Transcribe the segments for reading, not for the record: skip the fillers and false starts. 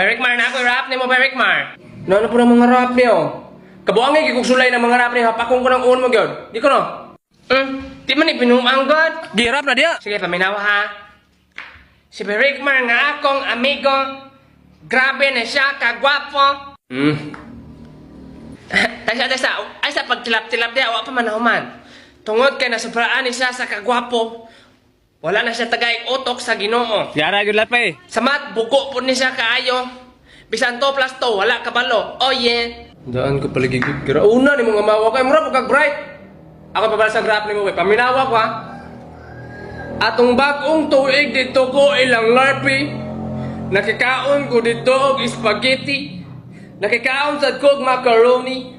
Rikmar na ako, rap ni mo, Rikmar. Ano po ng mga rap niyo? Kabuangay, kikugsulay ng mga rap niyo, hapakong ko ng uon mo, gyud. Di ko no? Di man ipinumanggot. Di rap na diya. Sige, paminawa ha. Si Rikmar nga akong amigo. Grabe na siya, kagwapo. Tasa, ay sa pagtilap-tilap diya, awa pa manahuman. Tungod kay nasupraan ni siya sa kagwapo. Wala na siya tagaig utok sa Ginoo. Yara gyud lat pa eh. Samat, buko po ni siya kaayo. Bisan 2 plus 2, wala kabalo. Oh yeah. Daan ko paligigid. Kira una ni mga mawa kay mura pagka bright. Ako pa bala sa graph ni mo kay paminawa ko ha. Atong bagong tuig dito ko ilang larpi. Nakikaon ko dito og spaghetti. Nakikaon sad ko og macaroni.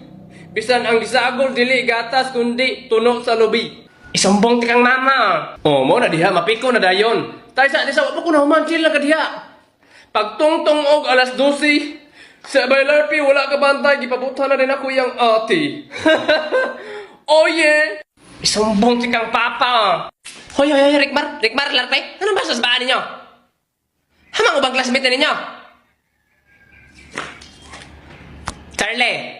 Bisan ang gisagol dili gatas kundi tunog sa lubi. Isumbong ti kang mama. Oh, mo na diha mapiko na dayon. Tay sa wa ko na human chill na ka diha. Pagtungtong og alas 12, sa Baylarpi wala ka bantay gipabutan na din ako yang ate. Oh yeah. Isumbong ti kang papa. Hoy, Rikmar, Larpe. Ano ba sa sabaan ninyo? Hamang ubang classmate na ninyo? Charlie!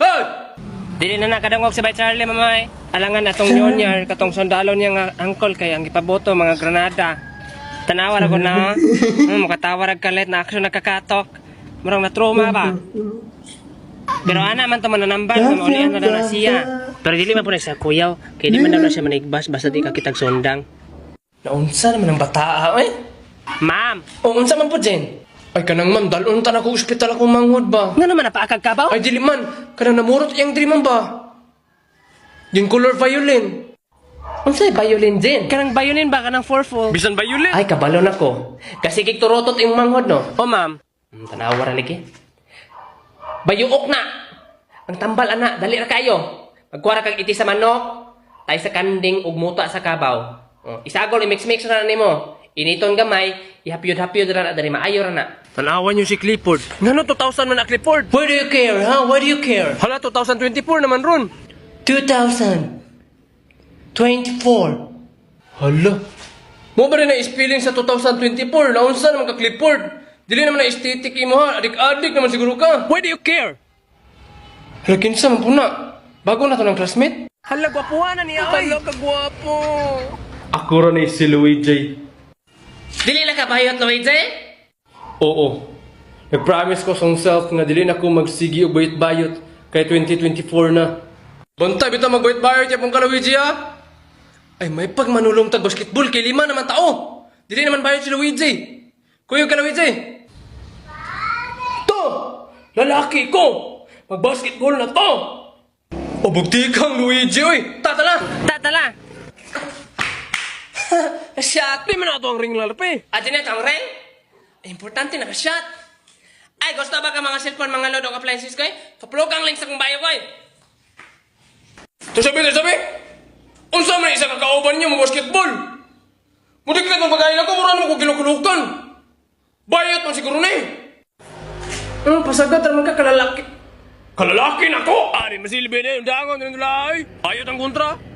Hoy! Dili na nakadangog si Bay Charlie mamay. Alangan atong nyonyar katong sundalo niya nga angkol kay ang gipaboto mga granada. Tanawar ako na. Makatawar ag kalit na aksyon nakakatok. Murang na trauma ba? Pero ana man to mananambal nga maulian na daw na siya. Pero dili man po na siya kuyaw. Kaya di man daw na siya manigbas basta di ka kitag sundang. Naunsa naman ang bataa, eh? Ma'am! O, unsa man po, Jen? Ay, kanang ma'am, dalunta na ko ospital akong manghod ba? Nga naman napaakag kabaw? Ay, dili man. Kanang namurot yung dream ba? Yung color violin. Unsay violin, Jen? Kanang bayonin ba? Kanang fourfold? Bisan violin? Ay, kabalo na ko. Kasi kikturotot yung manghod, no? O ma'am? Tanawar na lagi. Bayuok na! Ang tambal, ana. Dali na kayo. Pagkuwara kag iti sa manok, tay sa kanding, ug muta sa kabaw. Isagol, i-mix-mix na mo. Initon gamay, ihapyod-hapyod na dari maayo na. Tanawan yung si Clifford. Ngano 2000 man na Clifford? Why do you care, huh? Why do you care? Hala, 2024 naman ron. 2024. Hala. Mo ba rin na-spelling sa 2024? Naunsa naman ka Clifford? Dili naman na aesthetic imo ha. Adik-adik naman siguro ka. Why do you care? Hala, kinsa man po na. Bago na to ng classmate? Hala, gwapuhan na niya. Hala, kagwapo. Ako rin si Luigi. Dili na ka bayot, Luigi? Oo. Nag-promise ko sa self nga dili na ko magsigi og bayot-bayot kay 2024 na. Bantay bitaw mag-bayot-bayot ya pong ka Luigi ha. Ay may pagmanulong tag basketball kay 5 naman tao. Dili naman bayot si Luigi. Kuyog ka Luigi. To! Lalaki ko! Mag-basketball na to! O bugti kang Luigi oy! Tatala! Tatala! Shot! Di man ato ang ring lalapay. Adi na ang ring? Importante naka-shot. Ay, gusto ba ka mga cellphone, mga load o appliances ko eh? Kaplog ang link sa kong bayo ko eh. Ito sabi! Unsa man isa kakauban niyo mo basketball? Mudik na kung pagkain ako, mura naman ko ginukulukan. Bayot man siguro na eh. Pasagat naman ka kalalaki. Kalalaki na ko! Ari, masilbi na yung dangon, rinulay. Ayot ang kontra.